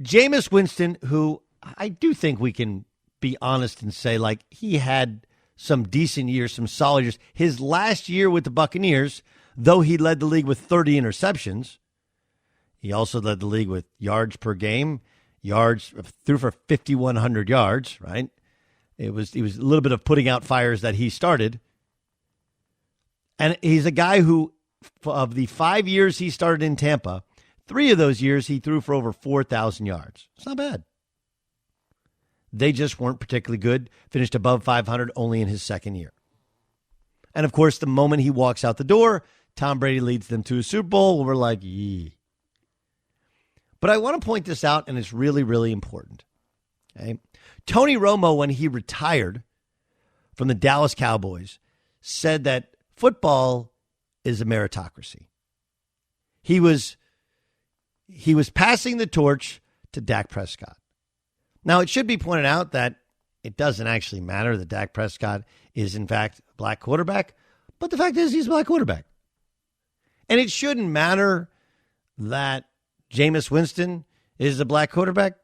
Jameis Winston, who I do think we can be honest and say, like, he had some decent years, some solid years. His last year with the Buccaneers, though he led the league with 30 interceptions, he also led the league with yards per game, threw for 5,100 yards, right? He was a little bit of putting out fires that he started. And he's a guy who, of the 5 years he started in Tampa, 3 of those years he threw for over 4,000 yards. It's not bad. They just weren't particularly good, finished above 500 only in his second year. And, of course, the moment he walks out the door, Tom Brady leads them to a Super Bowl. We're like, yee. But I want to point this out, and it's really, really important. Okay? Tony Romo, when he retired from the Dallas Cowboys, said that football is a meritocracy. He was passing the torch to Dak Prescott. Now, it should be pointed out that it doesn't actually matter that Dak Prescott is, in fact, a black quarterback, but the fact is he's a black quarterback. And it shouldn't matter that Jameis Winston is a black quarterback,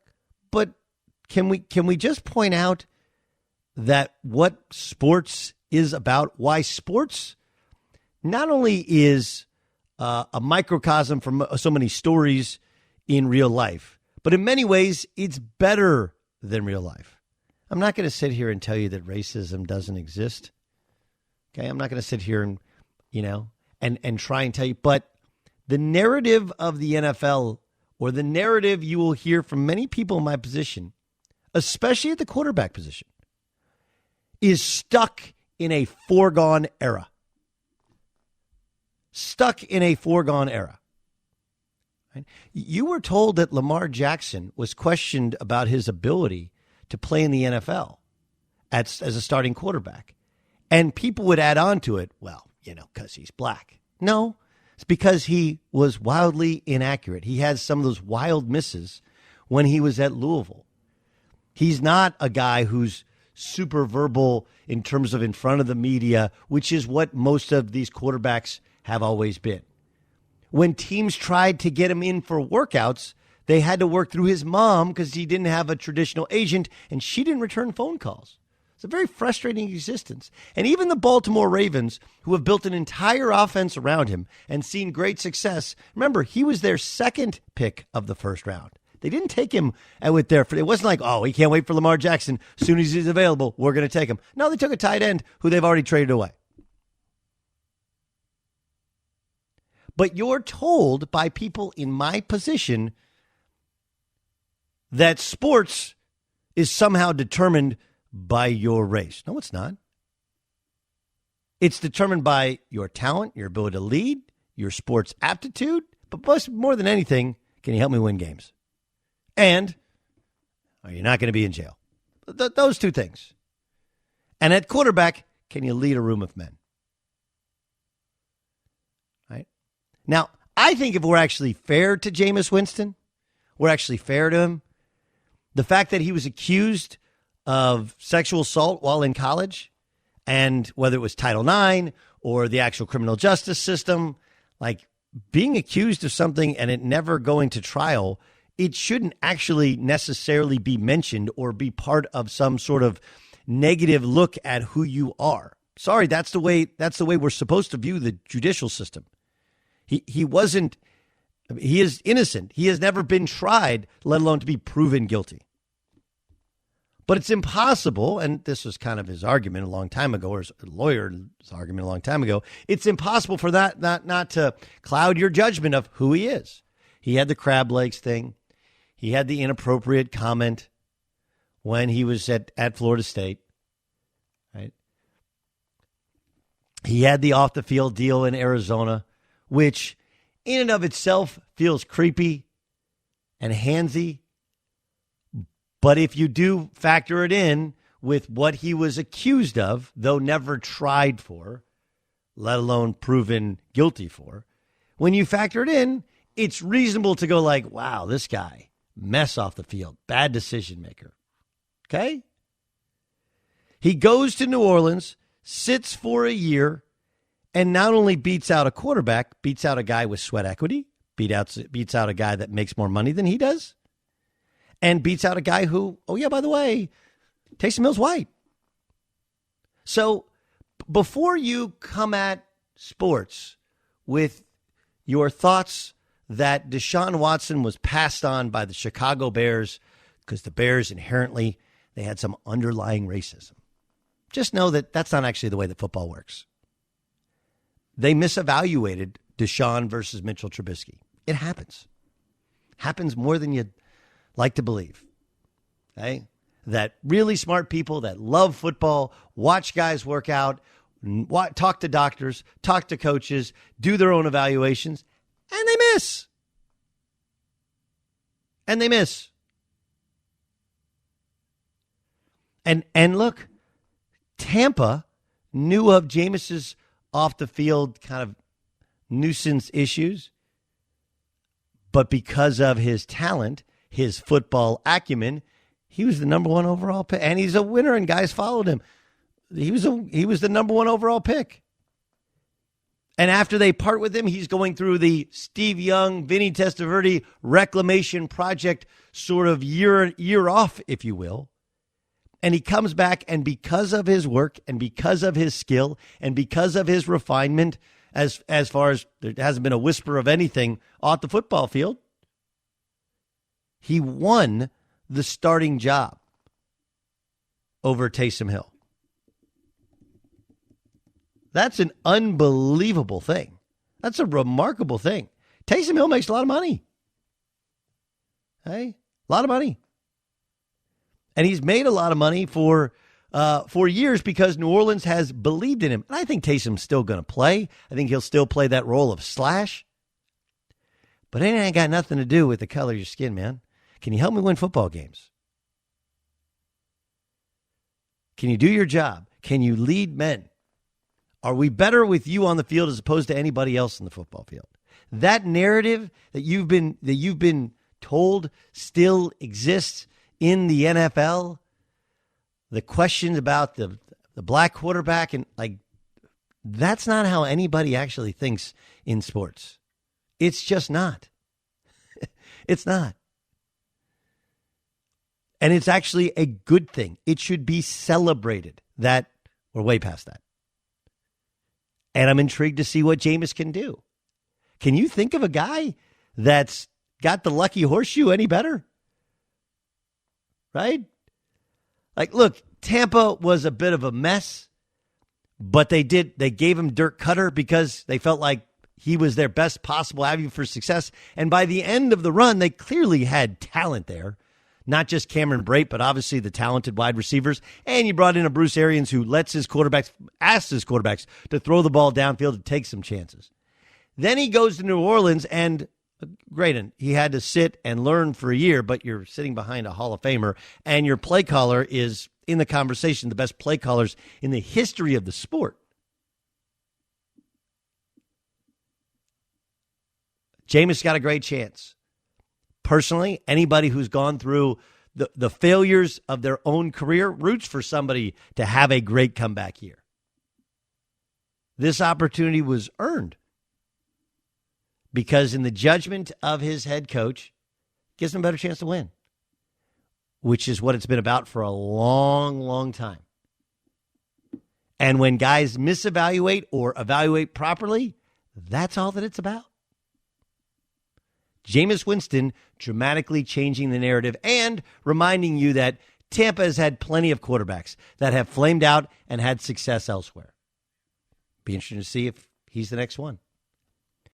but can we just point out that what sports is about, why sports not only is a microcosm for so many stories in real life, but in many ways, it's better than real life. I'm not going to sit here and tell you that racism doesn't exist. Okay, I'm not going to sit here and, and try and tell you. But the narrative of the NFL, or the narrative you will hear from many people in my position, especially at the quarterback position, is stuck in a foregone era. Stuck in a foregone era. You were told that Lamar Jackson was questioned about his ability to play in the NFL as a starting quarterback. And people would add on to it, well, because he's black. No, it's because he was wildly inaccurate. He had some of those wild misses when he was at Louisville. He's not a guy who's super verbal in terms of in front of the media, which is what most of these quarterbacks have always been. When teams tried to get him in for workouts, they had to work through his mom because he didn't have a traditional agent, and she didn't return phone calls. It's a very frustrating existence. And even the Baltimore Ravens, who have built an entire offense around him and seen great success, remember, he was their second pick of the first round. They didn't take him with their, it wasn't like, oh, we can't wait for Lamar Jackson. As soon as he's available, we're going to take him. No, they took a tight end who they've already traded away. But you're told by people in my position that sports is somehow determined by your race. No, it's not. It's determined by your talent, your ability to lead, your sports aptitude, but more than anything, can you help me win games? And are you not going to be in jail? Those two things. And at quarterback, can you lead a room of men? Right? Now, I think if we're actually fair to Jameis Winston, we're actually fair to him. The fact that he was accused of sexual assault while in college, and whether it was Title IX or the actual criminal justice system, like being accused of something and it never going to trial, it shouldn't actually necessarily be mentioned or be part of some sort of negative look at who you are. Sorry, that's the way we're supposed to view the judicial system. He is innocent. He has never been tried, let alone to be proven guilty. But it's impossible, and this was kind of his argument a long time ago, or his lawyer's argument a long time ago, it's impossible for that not to cloud your judgment of who he is. He had the crab legs thing. He had the inappropriate comment when he was at Florida State. Right? He had the off-the-field deal in Arizona, which in and of itself feels creepy and handsy. But if you do factor it in with what he was accused of, though never tried for, let alone proven guilty for, when you factor it in, it's reasonable to go like, wow, this guy, mess off the field, bad decision maker. Okay? He goes to New Orleans, sits for a year, and not only beats out a quarterback, beats out a guy with sweat equity, beats out a guy that makes more money than he does. and beats out a guy who, oh yeah, by the way, Taysom Hill's white. So before you come at sports with your thoughts that Deshaun Watson was passed on by the Chicago Bears because the Bears inherently, they had some underlying racism, just know that that's not actually the way that football works. They misevaluated Deshaun versus Mitchell Trubisky. It happens. Happens more than you'd like to believe. Okay? That really smart people that love football, watch guys work out, talk to doctors, talk to coaches, do their own evaluations, and they miss. And they miss. And look, Tampa knew of Jameis's off the field kind of nuisance issues, but because of his talent, his football acumen, he was the number one overall pick, and he's a winner, and guys followed him. He was the number one overall pick. And after they part with him, he's going through the Steve Young, Vinny Testaverde reclamation project sort of year off, if you will. And he comes back, and because of his work and because of his skill and because of his refinement, as far as there hasn't been a whisper of anything off the football field, he won the starting job over Taysom Hill. That's an unbelievable thing. That's a remarkable thing. Taysom Hill makes a lot of money. Hey, a lot of money. And he's made a lot of money for years because New Orleans has believed in him. And I think Taysom's still going to play. I think he'll still play that role of slash. But it ain't got nothing to do with the color of your skin, man. Can you help me win football games? Can you do your job? Can you lead men? Are we better with you on the field as opposed to anybody else in the football field? That narrative that you've been told still exists in the NFL. The questions about the black quarterback, and like, that's not how anybody actually thinks in sports. It's just not. It's not. And it's actually a good thing. It should be celebrated that we're way past that. And I'm intrigued to see what Jameis can do. Can you think of a guy that's got the lucky horseshoe any better? Right? Like, look, Tampa was a bit of a mess, but they gave him Dirk Cutter because they felt like he was their best possible avenue for success. And by the end of the run, they clearly had talent there. Not just Cameron Brate, but obviously the talented wide receivers. And you brought in a Bruce Arians who asks his quarterbacks to throw the ball downfield to take some chances. Then he goes to New Orleans, and great, and he had to sit and learn for a year, but you're sitting behind a Hall of Famer, and your play caller is in the conversation, the best play callers in the history of the sport. Jameis got a great chance. Personally, anybody who's gone through the failures of their own career roots for somebody to have a great comeback year. This opportunity was earned because in the judgment of his head coach, gives him a better chance to win, which is what it's been about for a long, long time. And when guys misevaluate or evaluate properly, that's all that it's about. Jameis Winston dramatically changing the narrative and reminding you that Tampa has had plenty of quarterbacks that have flamed out and had success elsewhere. Be interesting to see if he's the next one.